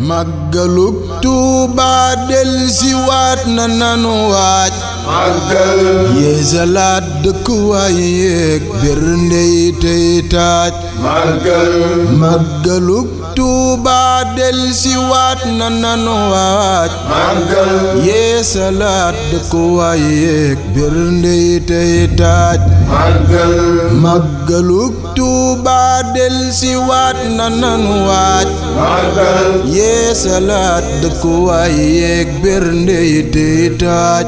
màggalug Tuuba delsi waat na nanu waaj màggal yeesalaat dëkkuwaay yeeg bernde yi tey taaj màggalug Tuuba delsi waat na nanu waaj màggal yeesalaat dëkkuwaay yeeg bernde yi tey taaj màggalug Tuuba delsi waat na nanu waaj yeesalaat dëkkuwaay yeeg bernde yi tey taaj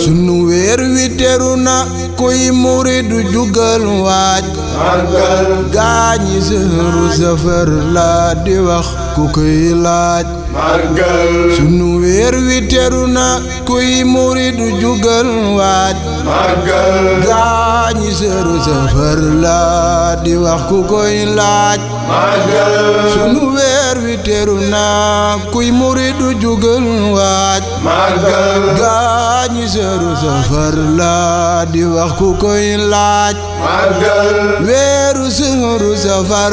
sunu weer wi teru na kuy muridu jugal waaj gaañi sëru safar laa di wax ku koy laaj sunu weer wi teru na kuy muridu jugal waaj gaañi sëru safar laa di wax ku koy laaj sunu weer wi teru na kuy muridu jugal waaj gaañi sëru safar laa di wax ku koy laaj weeru sëru safar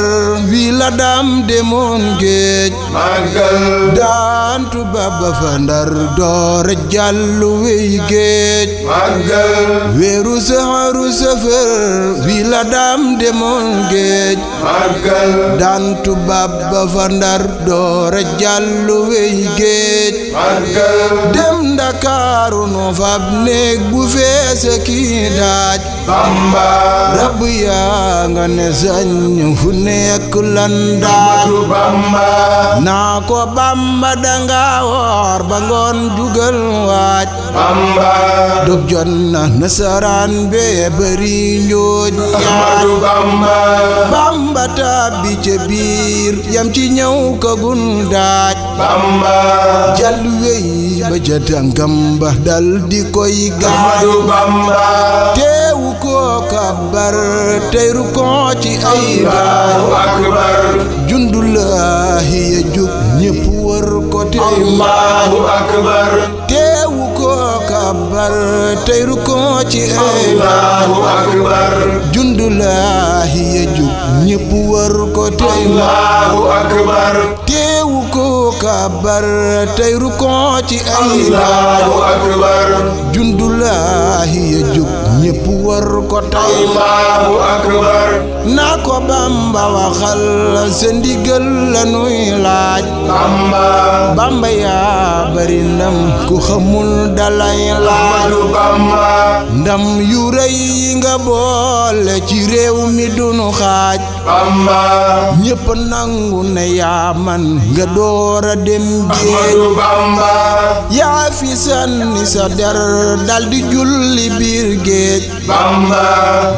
wi la dam demoon géej daantu baba fa Ndar doore jàllu wey géej weeru sëru safar wi la dam demoon géej daantu baba fa Ndar doore jàllu wey géej dem Ndakaaru no fab néeg bu feesa kii daaj rab yaa nga ne sañ fu nekk lan daaj naa ko Bamba danga woor ba ngoon jugal waaj dog jot na nasaraan bee bari njooj ñaaj Bamba tàbbi ca biir yam ci ñëw ka gun daaj jàll wey ba ca tànkam ba dal di koy gaaj teewu ko kabbar teyru ko ci ay daaj jundulaahi ya jug ñépp wër ko tey teewu ko kabbar teyru ko ci ay daaj jundulaahi ya jug ñépp wër ko tey teewu ko kabbar teyru ko ci ay daaj jundulaahi ya jug ñépp wër ko tey naa ko Bamba waxal sa ndigal la nuy laaj Bamba yaa bari ndam ku xamul dalay laaj ndam yu rëy yi nga boole ci réew mi dunu xaaj ñépp nangu ne yaa man nga doora dem géej yaa fi sànni sa der daldi julli biir géej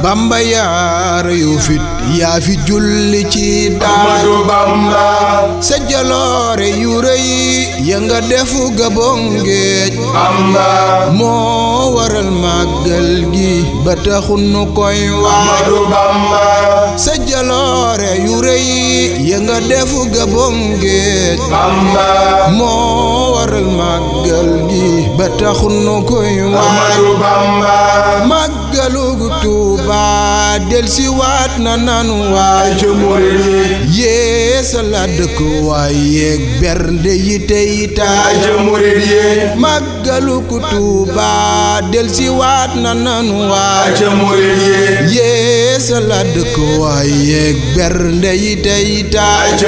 Bamba yaa reyu fit yaa fi julli ci daaj sa jaloore yu rëy ya nga defu Gabon géej moo waral màggal gi ba taxul nu koy waaj sa jaloore yu rëy ya nga defu Gabon géej moo waral màggal gi ba taxul nu koy waaj màggalu Tuuba delsi waat na nanu waaj yeesalaat dëkkuwaay yeeg bernde yi tey taaj màggalu Tuuba delsi waat na nanu waaj yeesalaat dëkkuwaay yeeg bernde yi tey taaj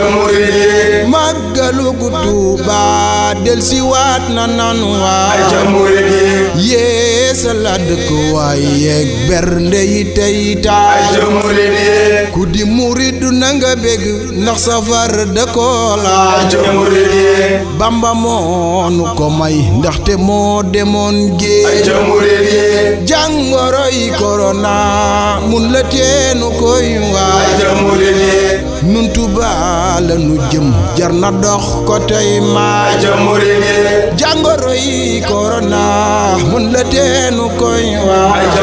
màggalu Tuuba delsi waat na nanu waaj yeesalaat dëkkuwaay yeeg bernde yi tey taaj ku di murid nanga bég ndax safar da ko laaj Bamba moo nu ko may ndaxte moo demoon géej jàngoro yi korona mun la teenu koy waaj nun Tuuba la nu jëm jar na dox ko tey maaj jàngoro yi korona mun la teenu koy waaj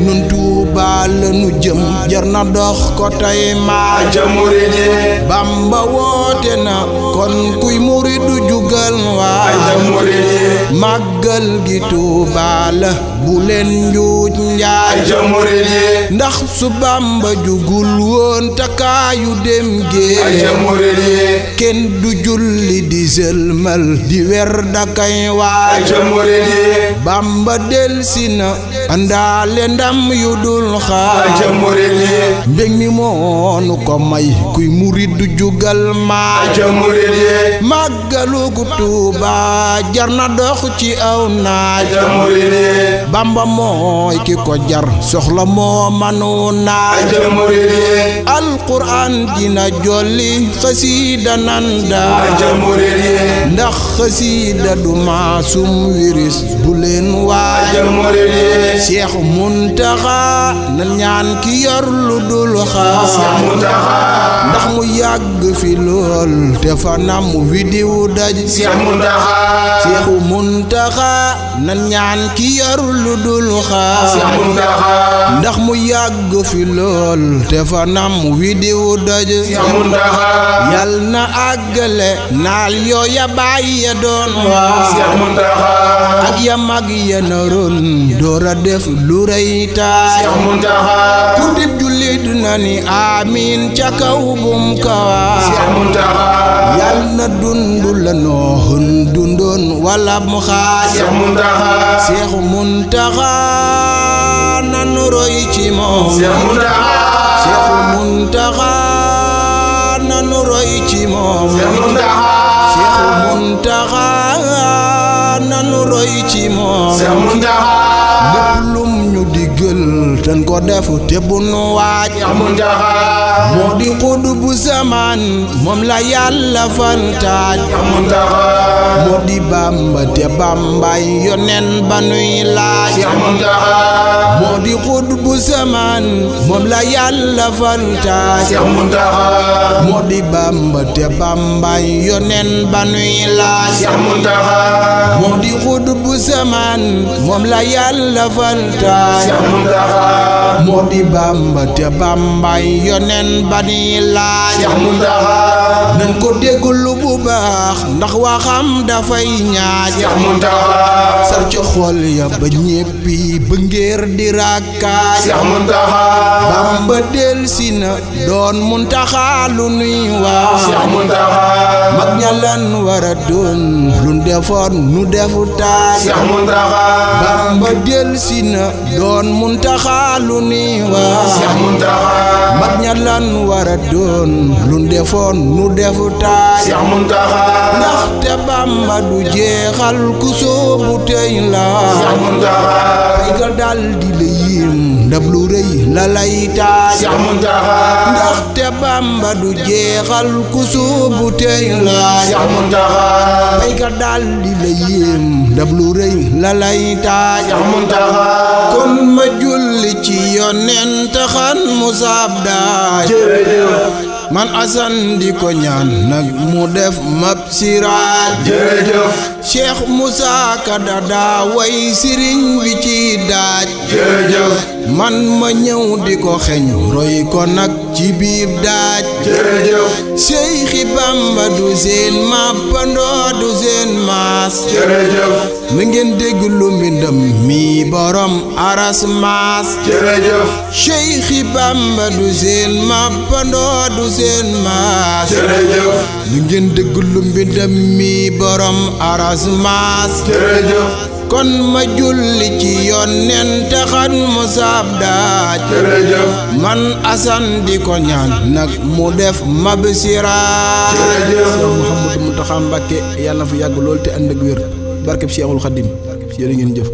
nun Tuuba Tuuba la nu jëm jar na dox ko tey maa aca murid yi Bamba woote na kon kuy muridu jugal waa aca murid yi màggal gi Tuuba la bu leen njuuj njaay aca murid yi ndax su Bamba jugul woon takaayu dem géej aca murid yi kenn du julli di sëlmal di wer dakay waay aca murid yi Bamba delsi na àndaale ndam yu dul xaar aca murid yi mbég mi moonu ko may kuy murid du jugal maa aca murid yi màggalu gu Tuuba jar na dox ci aw naaj aca murid yi Bamba mooy ki ko jar soxla moo manu naaj aca murid yi alquran dina jolli xasiida nanda aca murid yi ndax xasiida du maasum wiris bu leen waaj aca murid yi Seex Muntaxa na ñaan ki yor lu dul xaar Seex Muntaxa ndax mu yàgg fi lool te fanam wi diw daj Seex Muntaxa Seexu Muntaxa na ñaan ki yor lu dul xaar Seex Muntaxa ndax mu yàgg fi lool te fanam wi diw daj Seex Muntaxa yal na àggale naal yooya baay ya doon waa Seex Muntaxa ak ya mag ya naroon doora def lu rëy taay Seex Muntaxa ku dib jullit na ni amiin ca kaw bum kawa Seex Muntaxa yal na dundu la nooxun dundoon wala mu xaaj Seex Muntaxa Seex Muntaxa nanu roy ci moom Seex Muntaxa Seex Muntaxa nanu roy ci moom Seex Muntaxa Seex Muntaxa nanu roy ci moom Seex Muntaxa lépp lum ñu diggal tan ko def te bu nu waaj Seex Muntaxa moo di xutbu zamaan moom la Yàlla fal taaj Seex Muntaxa moo di Bamba te Bambay yonen ba nuy laaj Seex Muntaxa moo di xutbu zamaan moom la Yàlla fal taaj Seex Muntaxa moo di Bamba te Bambay yonen ba nuy laaj Seex Muntaxa moo di xutbu zamaan moom la Yàlla fal taaj Seex Muntaxa moo di Bamba te Bambay yonen ba nuy laaj Seex Muntaxa nan ko dégglu bu baax ndax waxam dafay ñaaj Seex Muntaxa sar ci xol ya ba ñéppi ba ngéer di rakkaaj Seex Muntaxa Bamba delsi na doon Muntaxa lu nuy wax Seex Muntaxa mag ña lan wara doon lu defoon nu defu taaj Seex Muntaxa Bamba delsi na doon Muntaxa lu nuy wax Seex Muntaxa mag ña lan wara doon lu defoon nu defu taaj Seex Muntaxa ndaxte Bamba du jeexal ku soobu tey la Seex Muntaxa ay ga dal di la yéem ndab lu rëy la lay taaj Seex Muntaxa ndaxte Bamba du jeexal ku soobu tey la Seex Muntaxa ay ga dal di la yéem ndab lu rëy la lay taaj Seex Muntaxa kon ma julli ci yonent xan mu saab daaj jërëjëf man Asan di ko ñaan nag mu def mab siraaj jërëjëf Cheikh Moussa Ka daa way sëriñ bi ci daaj jërëjëf man ma ñëw di ko xeñ roy ko nag ci biir daaj jërëjëf Seexi Bamba du seen mappandoo du seen maas jërëjëf na ngeen dégg lu mbindam mi borom aras maas jërëjëf Seexi Bamba du seen mappandoo du seen maas jërëjëf na ngeen dégg lu mbindam mi borom aras maas jërëjëf kon ma julli ci yonent xan mu saab daaj jërëjëf man Asan di ko ñaan nag mu def mab siraaj jërëjëf Mouhamadou Mountakha Mbacké yàlla na fa yàgg lool te ànd ak wér barkeb Cheikhul Khadim jërë ngeen jëf